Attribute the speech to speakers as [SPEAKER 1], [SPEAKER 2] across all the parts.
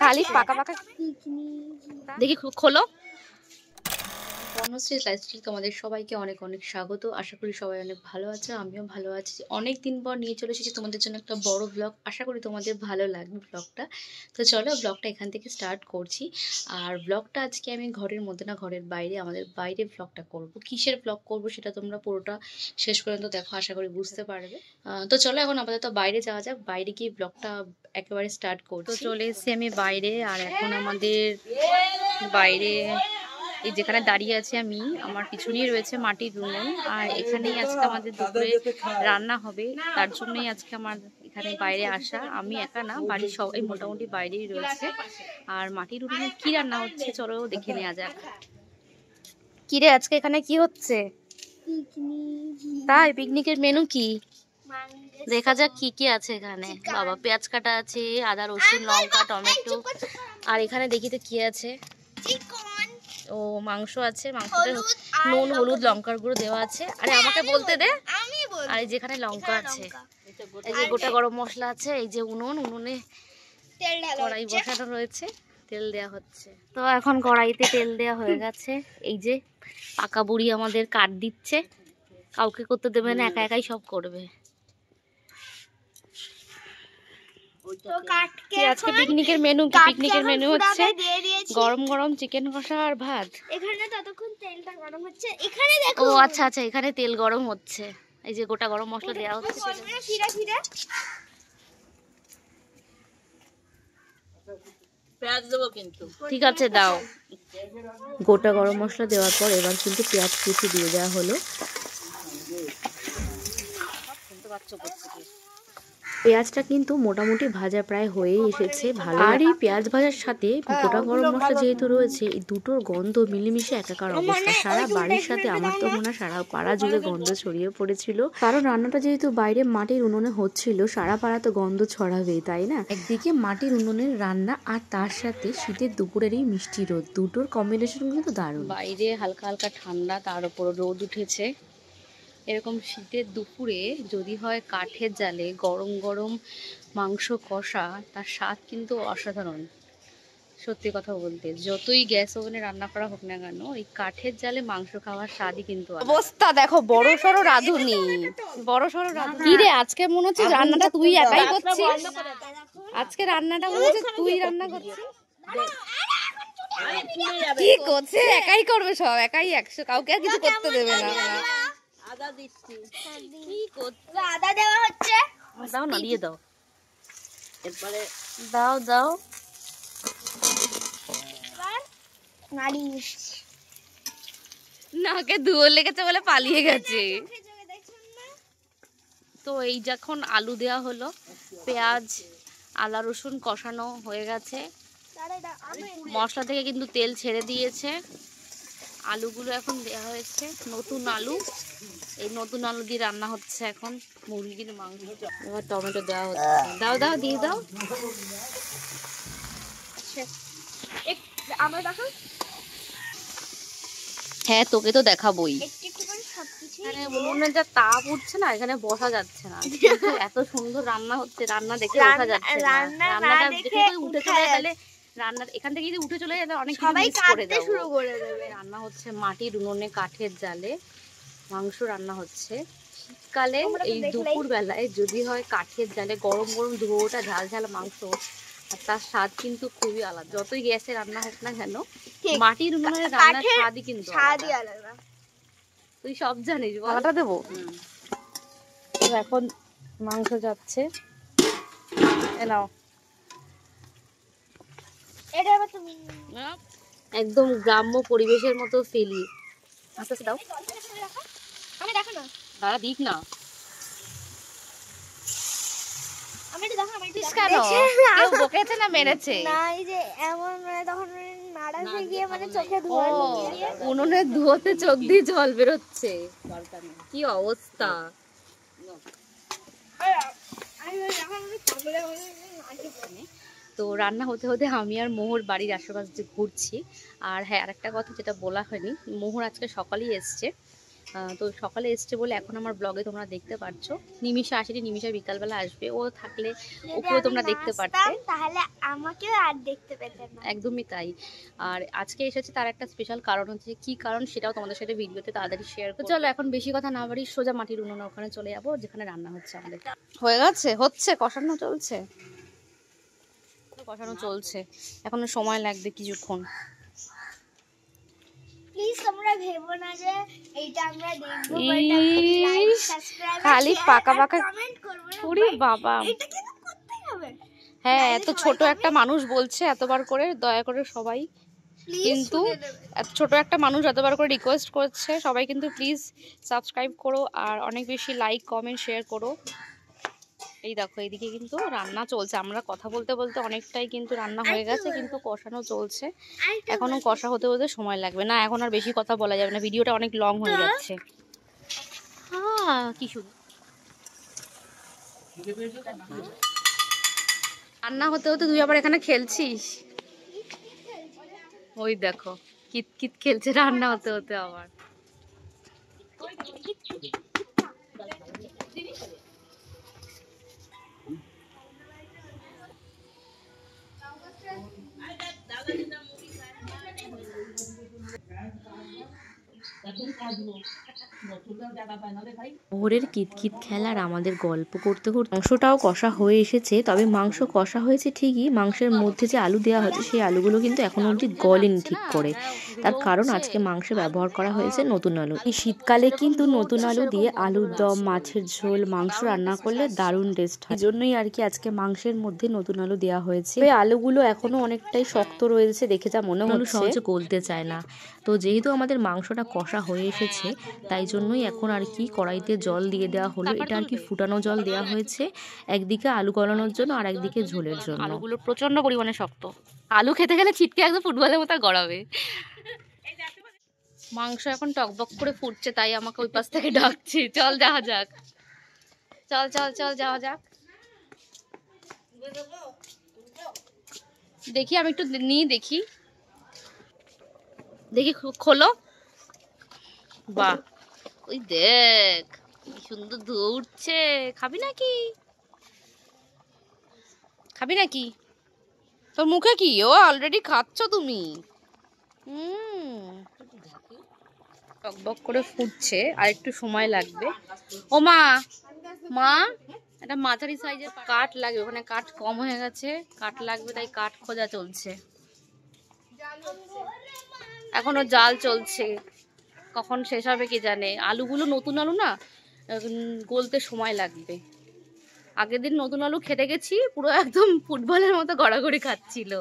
[SPEAKER 1] খালি পাকা পাকা দেখি খোলো। বনশ্রী লাইফস্টাইল তোমাদের সবাইকে অনেক অনেক স্বাগত। আশা করি সবাই অনেক ভালো আছে, আমিও ভালো আছি। অনেক দিন পর নিয়ে চলে এসেছি তোমাদের জন্য একটা বড় ব্লগ। আশা করি তোমাদের ভালো লাগবে ব্লগটা। তো চলো ব্লগটা এখান থেকে স্টার্ট করছি। আর ব্লগটা আজকে আমি ঘরের মধ্যে না, ঘরের বাইরে, আমাদের বাইরে ব্লগটা করব। কিসের ব্লগ করব সেটা তোমরা পুরোটা শেষ পর্যন্ত দেখো, আশা করি বুঝতে পারবে। তো চলো এখন আপাতত বাইরে যাওয়া যাক, বাইরে গিয়ে ব্লগটা একেবারে স্টার্ট করছি। তো চলে এসেছি আমি বাইরে, আর এখন আমাদের বাইরে এই যেখানে দাঁড়িয়ে আছি আমি, আমার পিছনেই রয়েছে মাটির উনুন। আর এখানেই আজকে আমাদের দুপুরে রান্না হবে, তার জন্যই আজকে আমার এখানে বাইরে আসা। আমি একা না, বাড়ির সবাই মোটামুটি বাইরেই রয়েছে। আর মাটির উনুনে কি রান্না হচ্ছে চলো দেখে নেওয়া যাক। কিরে আজকে এখানে কি হচ্ছে? তাই পিকনিকের মেনু কি দেখা যাক কি কি আছে এখানে। বাবা, পেঁয়াজ কাটা আছে, আদা রসুন লঙ্কা টমেটো। আর এখানে দেখি তো কি আছে। ও মাংস আছে, মাংসতে নুন হলুদ লঙ্কার গুঁড়ো দেওয়া আছে। আরে আমাকে বলতে দে। আর যেখানে লঙ্কা আছে, এই যে গোটা গরম মশলা আছে, এই যে উনুনে কড়াই বসানো রয়েছে, তেল দেওয়া হচ্ছে। তো এখন কড়াইতে তেল দেওয়া হয়ে গেছে। এই যে পাকা বুড়ি আমাদের কাট দিচ্ছে, কাউকে করতে দেবে না, একা একাই সব করবে। আজকে পিকনিকের মেনু কি? পিকনিকের মেনু হচ্ছে গরম গরম চিকেন কষা আর ভাত।
[SPEAKER 2] এখানে ততক্ষণ তেলটা গরম হচ্ছে, এখানে দেখো।
[SPEAKER 1] ও আচ্ছা আচ্ছা, এখানে তেল গরম হচ্ছে, এই যে গোটা গরম মশলা দেওয়া হচ্ছে। পেঁয়াজ দেবো কিন্তু, ঠিক আছে দাও। গোটা গরম মশলা দেওয়ার পর এবার কিন্তু পেঁয়াজ কুচি দিয়ে দেওয়া হলো। পেঁয়াজটা কিন্তু মোটামুটি ভাজা প্রায় হয়েই এসেছে ভালো। আর এই পেঁয়াজ ভাজার সাথে গোটা গরম মশলা যেহেতু রয়েছে, এই দুটোর গন্ধ মিলেমিশে একাকার অবস্থা। সারা বাড়ির সাথে আমার তো মনে হয় সারা পাড়া জুড়ে গন্ধ ছড়িয়ে পড়েছিল। কারণ রান্নাটা যেহেতু বাইরে মাটির উনুনে হচ্ছিল, সারা পাড়া তো গন্ধ ছড়াবেই, তাই না? একদিকে মাটির উনুনের রান্না, আর তার সাথে শীতের দুপুরের এই মিষ্টি রোদ, দুটোর কম্বিনেশন কিন্তু দারুণ। বাইরে হালকা হালকা ঠান্ডা, তার উপর রোদ উঠেছে। এরকম শীতের দুপুরে যদি হয় কাঠের জালে গরম গরম মাংস কষা, তার স্বাদ কিন্তু অসাধারণ। সত্যি কথা বলতে, যতই গ্যাস ওভেনে রান্না করা হোক না কেন, এই কাঠের জালে মাংস খাওয়ার স্বাদই কিন্তু অবস্থা। দেখো বড় সড়ো রাঁধুনি, বড় সড়ো রাঁধুনি। কি রে আজকে মনে হচ্ছে রান্নাটা তুই একাই করছিস? আজকে রান্নাটা মনে হচ্ছে তুই রান্না করছিস। কি করছে? একাই করবে সব, একাই 100, কাউকে আর কিছু করতে দেবে না। আদা দিচ্ছি, কি করছে?
[SPEAKER 2] আদা দেওয়া হচ্ছে,
[SPEAKER 1] দাও না, দিয়ে দাও, এরপরে দাও দাও। নাকে ধুয়ো লেগেছে বলে পালিয়ে গেছে। তো এই যখন আলু দেওয়া হলো, পেঁয়াজ আদা রসুন কষানো হয়ে গেছে, মশলা থেকে কিন্তু তেল ছেড়ে দিয়েছে। আলুগুলো এখন দেওয়া হয়েছে, নতুন আলু। এই নতুন আলু দিয়ে রান্না হচ্ছে এখন মুরগির মাংস। এবার টমেটো দেওয়া হচ্ছে, দাও দাও দিয়ে দাও। হ্যাঁ তোকে তো দেখাবোই। এখানে উনুনে যা তাপ উঠছে না, এখানে বসা যাচ্ছে না। এত সুন্দর রান্না হচ্ছে, রান্না দেখে বসা যাচ্ছে না। রান্নাটা দেখে উঠে চলে গেলে, রান্নার এখান থেকে যদি উঠে চলে গেলে অনেক কিছু মিস করে দেবে। রান্না হচ্ছে মাটির উনুনে কাঠের জালে, মাংস রান্না হচ্ছে শীতকালে। এই দুপুর বেলায় যদি হয় কাঠের জালে গরম গরম ধোঁয়াটা ঝাল ঝাল মাংস, আর তার স্বাদ কিন্তু খুবই আলাদা। যতই গ্যাসে রান্না হোক না কেন, মাটির উনুনের রান্নার স্বাদই কিন্তু আলাদা। তুই সব জানিস, বলাটা দেবো। এখন মাংস যাচ্ছে, নাও। একদম গ্রাম্য পরিবেশের মতো ফিলি। আস্তে আস্তে দাও, দাঁড়া দিক না। বকেছে না মেরেছে? উনুনের ধুয়োতে চোখ দিয়ে জল বেরোচ্ছে, কি অবস্থা। তো রান্না হতে হতে আমি আর মোহর বাড়ির আশেপাশে ঘুরছি। আর হ্যাঁ, আরেকটা কথা যেটা বলা হয়নি, মোহর আজকে সকালেই এসছে। তো সকালে এসছে বলে এখন আমার ব্লগে তোমরা দেখতে পাচ্ছ। নিমিষা আসেনি, নিমিষা বিকালবেলা আসবে, ও থাকলে ওকেও তোমরা দেখতে পারতে,
[SPEAKER 2] তাহলে আমাকেও আর দেখতে পেতে না।
[SPEAKER 1] একদমই তাই। আর আজকে এসেছে তার একটা স্পেশাল কারণ হচ্ছে, কি কারণ সেটাও তোমাদের সাথে ভিডিওতে তাড়াতাড়ি শেয়ার করো। চলো এখন বেশি কথা না বাড়ি সোজা মাটির উনুনে ওখানে চলে যাবো যেখানে রান্না হচ্ছে আমাদের। হয়ে গেছে, হচ্ছে, কষানো চলছে, কষানো চলছে, এখনো সময় লাগবে কিছুক্ষণ।
[SPEAKER 2] প্লিজ তোমরা ভেবো না যে এইটা আমরা দেখবো,
[SPEAKER 1] খালি পাকা পাকা
[SPEAKER 2] কমেন্ট করব না।
[SPEAKER 1] ওরে বাবা,
[SPEAKER 2] এটা কিন্তু করতেই হবে।
[SPEAKER 1] হ্যাঁ এত ছোট একটা মানুষ বলছে এতবার করে, দয়া করে সবাই কিন্তু, এত ছোট একটা মানুষ এতবার করে রিকোয়েস্ট করছে, সবাই কিন্তু প্লিজ সাবস্ক্রাইব করো আর অনেক বেশি লাইক কমেন্ট শেয়ার করো। এই দেখো এইদিকে কিন্তু রান্না চলছে, আমরা কথা বলতে বলতে অনেকটাই কিন্তু রান্না হয়ে গেছে, কিন্তু কষানো চলছে, এখনো কষা হতে হতে সময় লাগবে। না এখন আর বেশি কথা বলা যাবে না, ভিডিওটা অনেক লং হয়ে যাচ্ছে। হ্যাঁ কি শুধু রান্না হতে হতে তুই আবার এখানে খেলছিস, ওই দেখো কিতকিত খেলছে রান্না হতে হতে আবার। ভোরের কিতকিত খেলার আমাদের গল্প করতে করতে মাংসটাও কষা হয়ে এসেছে, তবে মাংস কষা হয়েছে ঠিকই, মাংসের মধ্যে যে আলু দেওয়া হয়েছে সেই আলুগুলো কিন্তু এখনো অবধি গলেনি ঠিক করে। তার কারণ আজকে মাংসে ব্যবহার করা হয়েছে নতুন আলু। এই শীতকালে কিন্তু নতুন আলু দিয়ে আলুর দম, মাছের ঝোল, মাংস রান্না করলে দারুণ টেস্ট হয়, এই জন্যই আর কি আজকে মাংসের মধ্যে নতুন আলু দেওয়া হয়েছে। এই আলুগুলো এখনো অনেকটাই শক্ত রয়েছে, দেখে যা মনে হচ্ছে সহজে গলতে চায় না। তো যেহেতু আমাদের মাংসটা কষা হয়ে এসেছে তাই জন্যই এখন আর কি কড়াইতে জল দিয়ে দেওয়া হলো, এটা আর কি ফুটানো জল দেওয়া হয়েছে, একদিকে আলু গলানোর জন্য আর একদিকে ঝোলের জন্য। আলুগুলো প্রচন্ড পরিমাণে শক্ত, আলু খেতে গেলে ছিটকে একদম ফুটবলের মতো গড়াবে। মাংস এখন টকবক করে ফুটছে, তাই আমাকে ওই পাশ থেকে ডাকছে, চল যাওয়া যাক, চল চল চল যাওয়া যাক। দেখি আমি একটু নিয়ে দেখি, দেখি খোলো, বাহ ওই দেখ কি সুন্দর ধোয়া উঠছে। খাবি নাকি, খাবি নাকি? তোর মুখে কি, ও অলরেডি খাচ্ছ তুমি? টকবক করে ফুটছে, আর একটু সময় লাগবে। ও মা, মা একটা মাঝারি সাইজের কাঠ লাগবে, ওখানে কাঠ কম হয়ে গেছে, কাঠ লাগবে, তাই কাঠ খোঁজা চলছে, এখনো জাল চলছে, কখন শেষ হবে কে জানে। আলুগুলো নতুন আলু না, গলতে সময় লাগবে। আগের দিন নতুন আলু খেতে গেছি, পুরো একদম ফুটবলের মতো গড়াগড়ি খাচ্ছিল।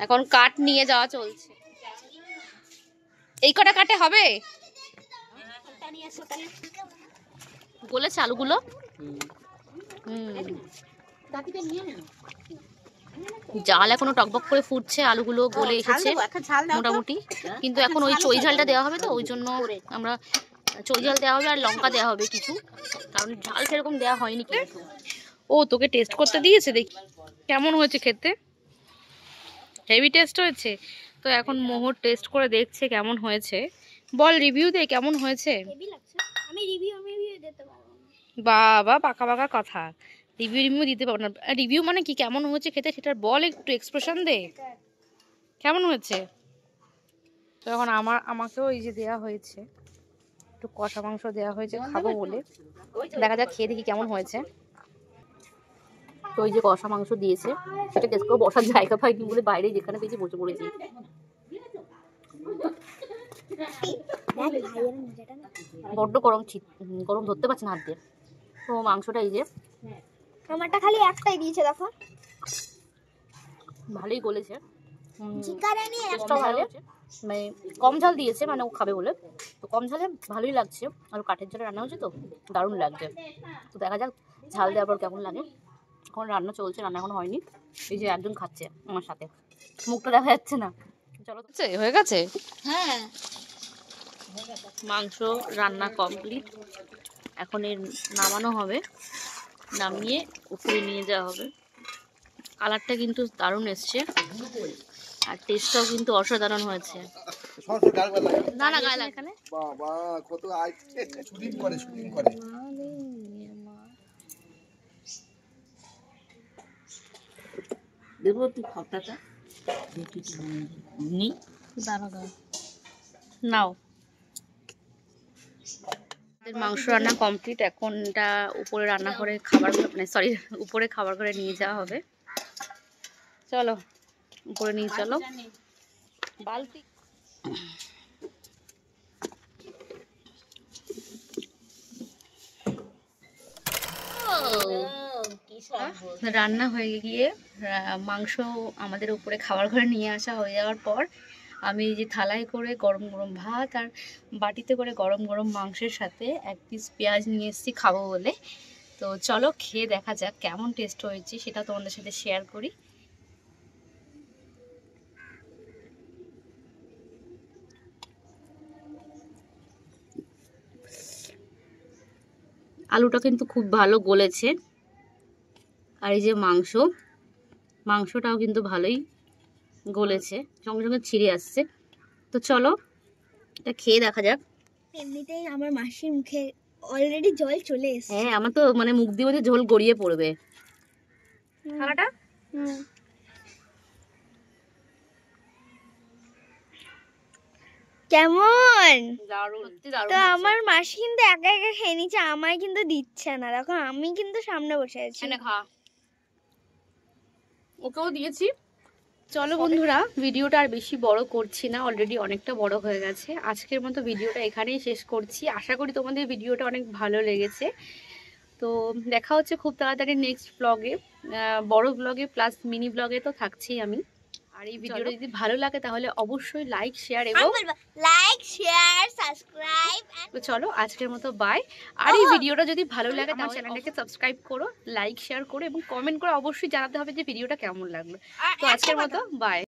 [SPEAKER 1] এখন কাঠ নিয়ে যাওয়া চলছে, এই কটা কাটে হবে? গলেছে আলুগুলো? জাল এখনো টকবক করে ফুটছে, আলুগুলো গলে এসেছে মোটামুটি, কিন্তু এখন ওই চই ঝালটা দেওয়া হবে, তো ওই জন্য আমরা চই ঝাল দেওয়া হবে আর লঙ্কা দেওয়া হবে কিছু, কারণ ঝাল সেরকম দেওয়া হয়নি কিন্তু। ও তোকে টেস্ট করতে দিয়েছে, দেখি কেমন হয়েছে খেতে, হেভি টেস্ট হয়েছে। তো এখন মোহর টেস্ট করে দেখছে কেমন হয়েছে, বল রিভিউ দে কেমন হয়েছে।
[SPEAKER 2] আমি রিভিউ দিতে পারবো না
[SPEAKER 1] বাবা, পাকা পাকা কথা, রিভিউ দিতে পারবো না? রিভিউ মানে কি, কেমন হয়েছে খেতে সেটার বল, একটু এক্সপ্রেশন দে কেমন হয়েছে। তো এখন আমাকেও এই যে দেওয়া হয়েছে, একটু কষা মাংস দেওয়া হয়েছে খাবো বলে, দেখা যাক খেয়ে দেখি কেমন হয়েছে। তো ওই যে কষা মাংস দিয়েছে, সেটা টেস্ট করে বসার জায়গা পাইনি বলে বাইরে যেখানে পেয়েছি বসে পড়েছি। বড্ড গরম, গরম ধরতে পারছে না হাত দিয়ে। তো মাংসটা এই যে
[SPEAKER 2] আমারটা খালি একটাই দিয়েছে, দেখো
[SPEAKER 1] ভালোই গলেছে,
[SPEAKER 2] টেস্টটাও
[SPEAKER 1] ভালো, মানে কম ঝাল দিয়েছে, মানে ও খাবে বলে, তো কম ঝালে ভালোই লাগছে, আর কাঠের ঝালে রান্না হয়েছে তো দারুণ লাগছে। তো দেখা যাক ঝাল দেওয়ার পর কেমন লাগে। এখন রান্না চলছে, রান্না এখনো হয়নি, এই যে একজন খাচ্ছে আমার সাথে, মুখটা দেখা যাচ্ছে না। চলো হয়ে গেছে,
[SPEAKER 2] হ্যাঁ
[SPEAKER 1] মাংস রান্না কমপ্লিট, এখন এর নামানো হবে, নামিয়ে উপরে নিয়ে যাওয়া হবে। কালারটা কিন্তু দারুণ এসছে, আর টেস্টটাও কিন্তু অসাধারণ হয়েছে। না না গায়ে এখানে
[SPEAKER 3] বাবা কত শুটিং করে শুটিং করে।
[SPEAKER 1] দেবো তুই খাতাটা নি নাও। মাংস রান্না কমপ্লিট। এখন এটা উপরে রান্না করে খাবার মানে সরি উপরে খাবার করে নিয়ে যাওয়া হবে। চলো উপরে নিয়ে চলো। বালতি রান্না হয়ে গিয়ে মাংস আমাদের উপরে খাবার ঘরে নিয়ে আসা হয়ে যাওয়ার পর আমি এই যে থালায় করে গরম গরম ভাত আর বাটিতে করে গরম গরম মাংসের সাথে এক পিস পেঁয়াজ নিয়ে এসেছি খাবো বলে। তো চলো খেয়ে দেখা যাক কেমন টেস্ট হয়েছে, সেটা তোমাদের সাথে শেয়ার করি। আলুটা কিন্তু খুব ভালো গলেছে, আর এই যে মাংসটাও কিন্তু ভালোই গলেছে, সঙ্গে সঙ্গে ছিঁড়ে আসছে। তো চলো এটা খেয়ে দেখা যাক।
[SPEAKER 2] এমনিতেই আমার মাসির মুখে অলরেডি জল চলে এসেছে।
[SPEAKER 1] হ্যাঁ আমার তো মানে মুখ দিয়ে মধ্যে ঝোল গড়িয়ে পড়বে। থালাটা
[SPEAKER 2] কেমন?
[SPEAKER 1] দারুণ, সত্যি দারুণ।
[SPEAKER 2] তো আমার মাসি কিন্তু একা একা খেয়ে নিচ্ছে, আমায় কিন্তু দিচ্ছে না। দেখো আমি কিন্তু সামনে বসে আছি।
[SPEAKER 1] এনে খা, ওকেও দিয়েছি। চলো বন্ধুরা ভিডিওটা আর বেশি বড় করছি না, অলরেডি অনেকটা বড় হয়ে গেছে। আজকের মতো ভিডিওটা এখানেই শেষ করছি। আশা করি তোমাদের ভিডিওটা অনেক ভালো লেগেছে। তো দেখা হচ্ছে খুব তাড়াতাড়ি নেক্সট ব্লগে, বড় ব্লগে প্লাস মিনি ব্লগে তো থাকছেই আমি। আর এই ভিডিওটা যদি ভালো লাগে তাহলে অবশ্যই লাইক শেয়ার এবং
[SPEAKER 2] সাবস্ক্রাইব।
[SPEAKER 1] তো চলো আজকের মতো বাই। আর এই ভিডিওটা যদি ভালো লাগে তাহলে চ্যানেলটাকে সাবস্ক্রাইব করো, লাইক শেয়ার করো এবং কমেন্ট করে অবশ্যই জানাতে হবে যে ভিডিওটা কেমন লাগলো। তো আজকের মতো বাই।